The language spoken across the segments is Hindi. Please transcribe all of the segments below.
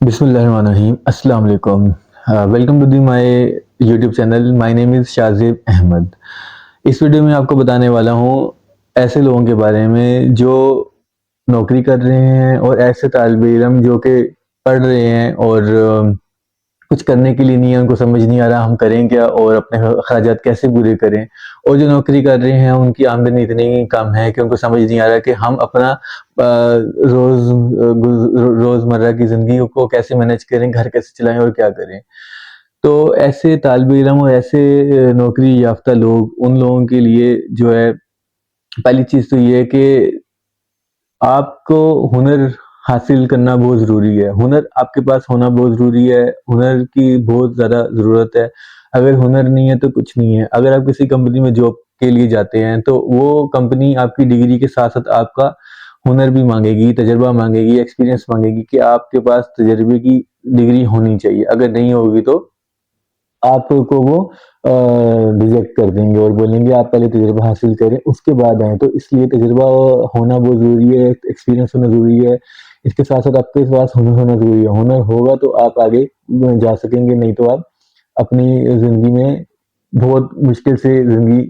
बिस्मिल्लाहिर्रहमानिर्रहीम अस्सलाम वालेकुम। Welcome to the my YouTube channel. My name is Shazib Ahmed. इस वीडियो में आपको बताने वाला हूँ ऐसे लोगों के बारे में जो नौकरी कर रहे हैं और ऐसे तालिब-इल्म जो कि पढ़ रहे हैं और कुछ करने के लिए नहीं है, उनको समझ नहीं आ रहा हम करें क्या और अपने अखराजात कैसे पूरे करें। और जो नौकरी कर रहे हैं उनकी आमदनी इतनी कम है कि उनको समझ नहीं आ रहा कि हम अपना रोज़मर्रा की ज़िंदगी को कैसे मैनेज करें, घर कैसे चलाएँ और क्या करें। तो ऐसे तालिब-इल्म और ऐसे नौकरी याफ़्ता लोग, उन लोगों के लिए जो है पहली चीज़ तो ये है कि आपको हुनर हासिल करना बहुत ज़रूरी है। हुनर आपके पास होना बहुत ज़रूरी है, हुनर की बहुत ज़्यादा ज़रूरत है। अगर हुनर नहीं है तो कुछ नहीं है। अगर आप किसी कंपनी में जॉब के लिए जाते हैं तो वो कंपनी आपकी डिग्री के साथ-साथ आपका हुनर भी माँगेगी, तजुर्बा माँगेगी, एक्सपीरियंस माँगेगी कि आपके पास तजुर्बे की डिग्री होनी चाहिए। अगर नहीं होगी तो आपको वो रिजेक्ट कर देंगे और बोलेंगे आप पहले तजुर्बा हासिल करें उसके बाद आएँ। तो इसलिए तजुर्बा होना बहुत ज़रूरी है, एक्सपीरियंस होना ज़रूरी है। इसके साथ-साथ आपके पास हुनर होना ज़रूरी है। हुनर होगा तो आप आगे जा सकेंगे, नहीं तो आप अपनी ज़िंदगी में बहुत मुश्किल से ज़िंदगी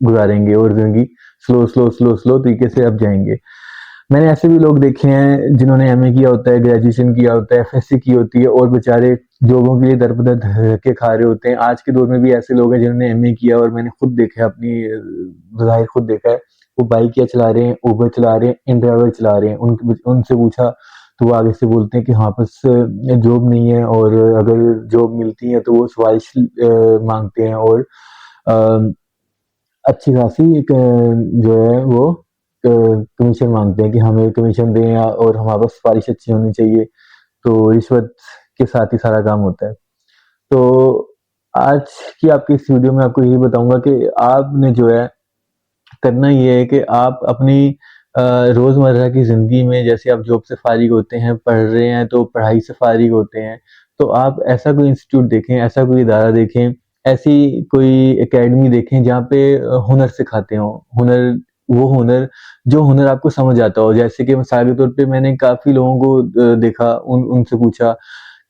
गुज़ारेंगे और ज़िंदगी स्लो तरीके से आप जाएँगे। मैंने ऐसे भी लोग देखे हैं जिन्होंने एमए किया होता है, ग्रेजुएशन किया होता है, एफएससी की होती है और बेचारे जॉबों के लिए दर-बदर धक्के खा रहे होते हैं। आज के दौर में भी ऐसे लोग हैं जिन्होंने एमए किया और मैंने खुद देखा है अपनी ज़ाहिर खुद देखा है। वो बाइक चला रहे हैं, उबर चला रहे हैं, इन-ड्राइवर चला रहे हैं। उनसे पूछा तो वो आगे से बोलते हैं कि हाँ, बस जॉब नहीं है और अगर जॉब मिलती है तो वो सिफ़ारिश माँगते हैं और अ, अच्छी खासी एक जो है वो कमीशन माँगते हैं कि हमें कमीशन दें या और हमारे पास सिफ़ारिश अच्छी होनी चाहिए, तो रिश्वत के साथ ही सारा काम होता है। तो आज की आपकी इस वीडियो में आपको यही बताऊँगा कि आपने जो है करना ये है कि आप अपनी अ, रोज़मर्रा की ज़िंदगी में जैसे आप जॉब से फ़ारिग होते हैं, पढ़ रहे हैं तो पढ़ाई से फ़ारिग होते हैं, तो आप ऐसा कोई इंस्टीट्यूट देखें, ऐसा कोई इदारा देखें, ऐसी कोई एकेडमी देखें जहाँ पे हुनर सिखाते हों। वो हुनर जो हुनर आपको समझ आता हो। जैसे कि मिसाल के तौर पे मैंने काफ़ी लोगों को देखा उनसे पूछा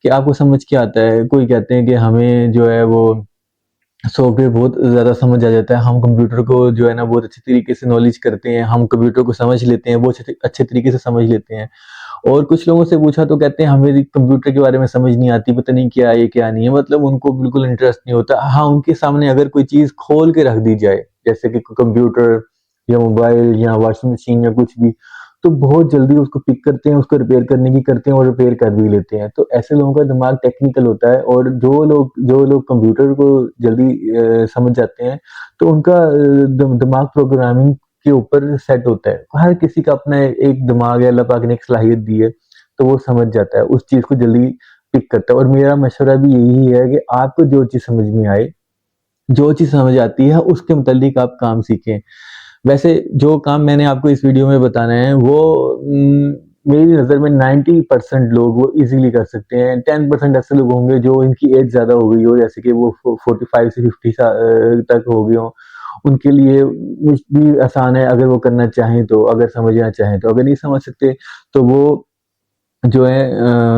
कि आपको समझ क्या आता है? कोई कहते हैं कि हमें जो है वो सॉफ्टवेयर बहुत ज़्यादा समझ आ जाता है, हम कंप्यूटर को जो है ना बहुत अच्छे तरीके से नॉलेज करते हैं, हम कंप्यूटर को समझ लेते हैं, वो अच्छे तरीके से समझ लेते हैं। और कुछ लोगों से पूछा तो कहते हैं हमें कंप्यूटर के बारे में समझ नहीं आती, पता नहीं क्या है, क्या नहीं है, मतलब उनको बिल्कुल इंटरेस्ट नहीं होता। हाँ, उनके सामने अगर कोई चीज़ खोल के रख दी जाए, जैसे कि कंप्यूटर या मोबाइल या वॉशिंग मशीन या कुछ भी, तो बहुत जल्दी उसको पिक करते हैं, उसको रिपेयर करने की करते हैं और रिपेयर कर भी लेते हैं। तो ऐसे लोगों का दिमाग टेक्निकल होता है और जो लोग कंप्यूटर को जल्दी समझ जाते हैं, तो उनका दिमाग प्रोग्रामिंग के ऊपर सेट होता है। हर किसी का अपना एक दिमाग है, अल्लाह पाक ने एक सलाहियत दी है, तो वो समझ जाता है, उस चीज़ को जल्दी पिक करता है और मेरा मशवरा भी यही है कि आपको जो चीज़ समझ में आए, जो चीज़ समझ आती है, उसके मुतालिक आप काम सीखें। वैसे जो काम मैंने आपको इस वीडियो में बताना है वो मेरी नज़र में 90% लोग वो ईज़िली कर सकते हैं। 10% ऐसे लोग होंगे जो इनकी एज ज़्यादा हो गई हो, जैसे कि वो 45 से 50 तक हो गए हों। उनके लिए कुछ भी आसान है अगर वो करना चाहें तो, अगर समझना चाहें तो। अगर नहीं समझ सकते तो वो जो है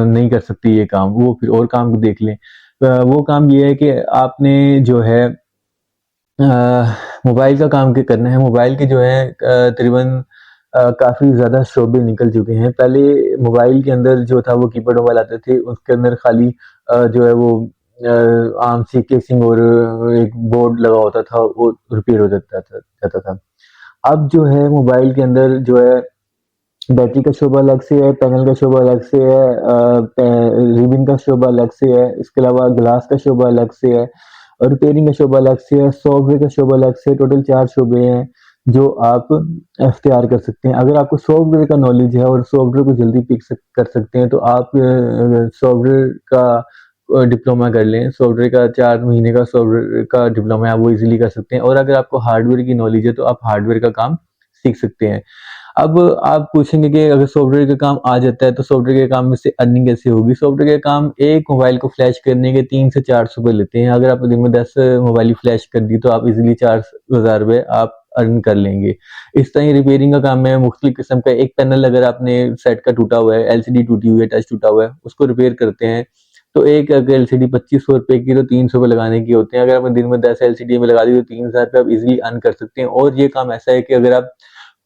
नहीं कर सकते ये काम, वो फिर और काम देख लें। वो काम ये है कि आपने जो है मोबाइल का काम के करना है। मोबाइल के जो है तकरीबन काफ़ी ज़्यादा शोबे निकल चुके हैं। पहले मोबाइल के अंदर जो था वो कीपैड मोबाइल आते थे, उसके अंदर खाली जो है वो आर्म सी केसिंग और एक बोर्ड लगा होता था, वो रिपेयर हो जाता था। अब जो है मोबाइल के अंदर जो है बैटरी का शोबा अलग से है, पैनल का शोबा अलग से है, रिबिन का शोबा अलग से है, इसके अलावा ग्लास का शोबा अलग से है और रिपेयरिंग का शोबा अलग से है, सॉफ्टवेयर का शोबा अलग से है। टोटल 4 शोबे हैं जो आप इख्तियार कर सकते हैं। अगर आपको सॉफ्टवेयर का नॉलेज है और सॉफ्टवेयर को जल्दी कर सकते हैं तो आप सॉफ्टवेयर का डिप्लोमा कर लें। सॉफ्टवेयर का 4 महीने का सॉफ्टवेयर का डिप्लोमा है, आप वो ईज़िली कर सकते हैं और अगर आपको हार्डवेयर की नॉलेज है तो आप हार्डवेयर का काम सीख सकते हैं। अब आप पूछेंगे कि अगर सॉफ्टवेयर का काम आ जाता है तो सॉफ्टवेयर के काम में से अर्निंग कैसे होगी? सॉफ्टवेयर का काम एक मोबाइल को फ्लैश करने के 3 से 400 रुपए लेते हैं। अगर आप दिन में 10 मोबाइल फ्लैश कर दी तो आप इज़िली 4000 रुपए आप अर्न कर लेंगे। इस तरह रिपेयरिंग का काम है मुख्तलिफ किस्म का। एक पैनल अगर आपने सेट का टूटा हुआ है, एलसीडी टूटी हुई है, टच टूटा हुआ है, उसको रिपेयर करते हैं तो एक अगर एलसीडी 2500 रुपए की तो 300 रुपए लगाने की होते हैं। अगर आपने दिन में 10 एलसीडी में लगा दी तो 3000 रुपये आप इजीली अर्न कर सकते हैं। और ये काम ऐसा है कि अगर आप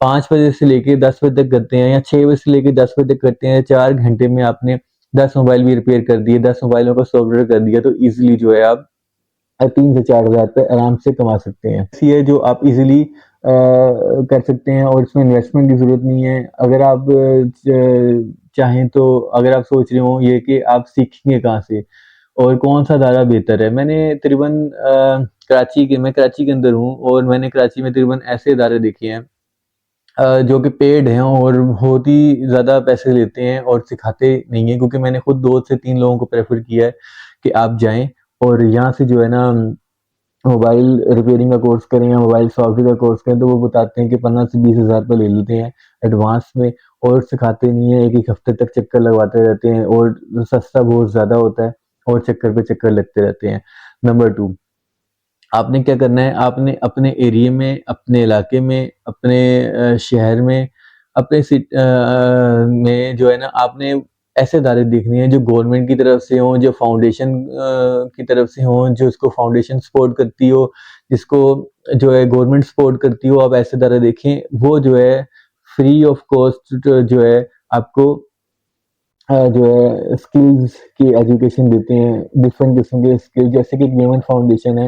5 बजे से लेके 10 बजे तक करते हैं या 6 बजे से लेके 10 बजे तक करते हैं, 4 घंटे में आपने 10 मोबाइल भी रिपेयर कर दिए, 10 मोबाइलों को सॉफ्टवेयर कर दिया, तो इजीली जो है आप 3 से 4 हज़ार रुपए आराम से कमा सकते हैं। ऐसी है जो आप इजीली कर सकते हैं और इसमें इन्वेस्टमेंट की ज़रूरत नहीं है। अगर आप चाहें तो अगर आप सोच रहे हो ये कि आप सीखेंगे कहाँ से और कौन-सा ज़्यादा बेहतर है। मैंने तकरीबन मैं कराची के अंदर हूँ और मैंने कराची में तकरीबन ऐसे इदारे देखे हैं जो कि पेड हैं और बहुत ही ज़्यादा पैसे लेते हैं और सिखाते नहीं हैं, क्योंकि मैंने खुद 2 से 3 लोगों को प्रेफ़र किया है कि आप जाएँ और यहाँ से जो है ना मोबाइल रिपेयरिंग का कोर्स करें या मोबाइल सॉफ्टवेयर का कोर्स करें, तो वो बताते हैं कि 15 से 20 हज़ार रुपये ले लेते हैं एडवांस में और सिखाते नहीं है। 1-1 हफ्ते तक चक्कर लगवाते रहते हैं और सस्ता बहुत ज़्यादा होता है और चक्कर पे चक्कर लगते रहते हैं। नंबर 2, आपने क्या करना है, आपने अपने एरिया में, अपने इलाके में, अपने शहर में, अपने में जो है ना आपने ऐसे इदारे देखने हैं जो गवर्नमेंट की तरफ से हों, जो फाउंडेशन की तरफ से हों, जो इसको फाउंडेशन सपोर्ट करती हो, जिसको जो है गवर्नमेंट सपोर्ट करती हो। आप ऐसे इदारे देखें, वो जो है फ्री ऑफ कॉस्ट जो है आपको जो है स्किल्स की एजुकेशन देते हैं, डिफरेंट किस्म के स्किल, जैसे कि मेमन फाउंडेशन है।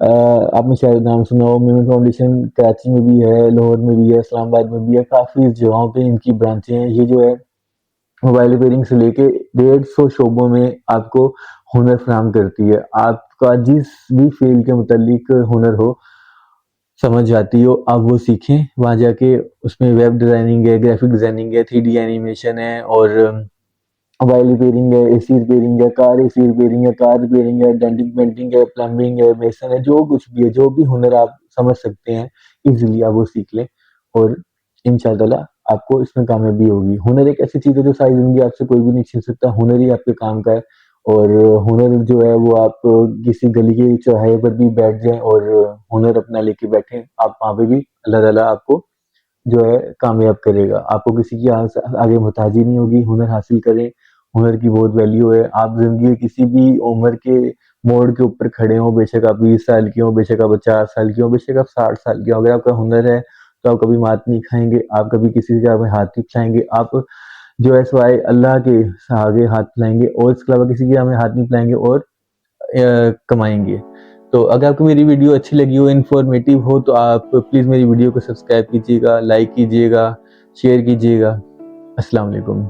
आपने शायद नाम सुना हो। मेमन फाउंडेशन कराची में भी है, लाहौर में भी है, इस्लामाबाद में भी है, काफ़ी जगहों पे इनकी ब्रांचें हैं। ये जो है मोबाइल रिपेयरिंग से लेके 150 शोबों में आपको हुनर फराहम करती है। आपका जिस भी फील्ड के मुतालिक हुनर हो, समझ आती हो, आप वो सीखें। वहाँ जाके उसमें वेब डिज़ाइनिंग है, ग्राफिक डिज़ाइनिंग है, 3D एनिमेशन है और मोबाइल रिपेयरिंग है, एसी रिपेयरिंग है, कार एसी रिपेयरिंग है, कार रिपेयरिंग है, डेंटिंग पेंटिंग है, प्लम्बिंग है, मेसन है, जो कुछ भी है, जो भी हुनर आप समझ सकते हैं, इजीली आप वो सीख लें और इंशाअल्लाह आपको इसमें कामयाबी होगी। हुनर एक ऐसी चीज़ है जो सारी ज़िंदगी आपसे कोई भी नहीं छीन सकता। हुनर ही आपके काम का है और हुनर जो है वो आप किसी गली के चौराहे पर भी बैठ जाएँ और हुनर अपना लेके बैठें, आप वहाँ पे भी अल्लाह ताला आपको जो है कामयाब करेगा। आपको किसी की आगे मोहताजी नहीं होगी। हुनर हासिल करें, हुनर की बहुत वैल्यू है। आप ज़िंदगी के किसी भी उम्र के मोड़ के ऊपर खड़े हों, बेशक आप 20 साल के हों, बेशक आप 50 साल के हों, बेशक आप 60 साल के हों, अगर आपका हुनर है तो आप कभी मात नहीं खाएँगे, आप कभी किसी के आगे हाथ नहीं फैलाएँगे। आप जो है सिवाय अल्लाह के आगे हाथ फैलाएँगे और इसके अलावा किसी के आगे हाथ नहीं फैलाएँगे और कमाएँगे। तो अगर आपको मेरी वीडियो अच्छी लगी हो, इन्फॉर्मेटिव हो, तो आप प्लीज़ मेरी वीडियो को सब्सक्राइब कीजिएगा, लाइक कीजिएगा, शेयर कीजिएगा। अस्सलाम वालेकुम।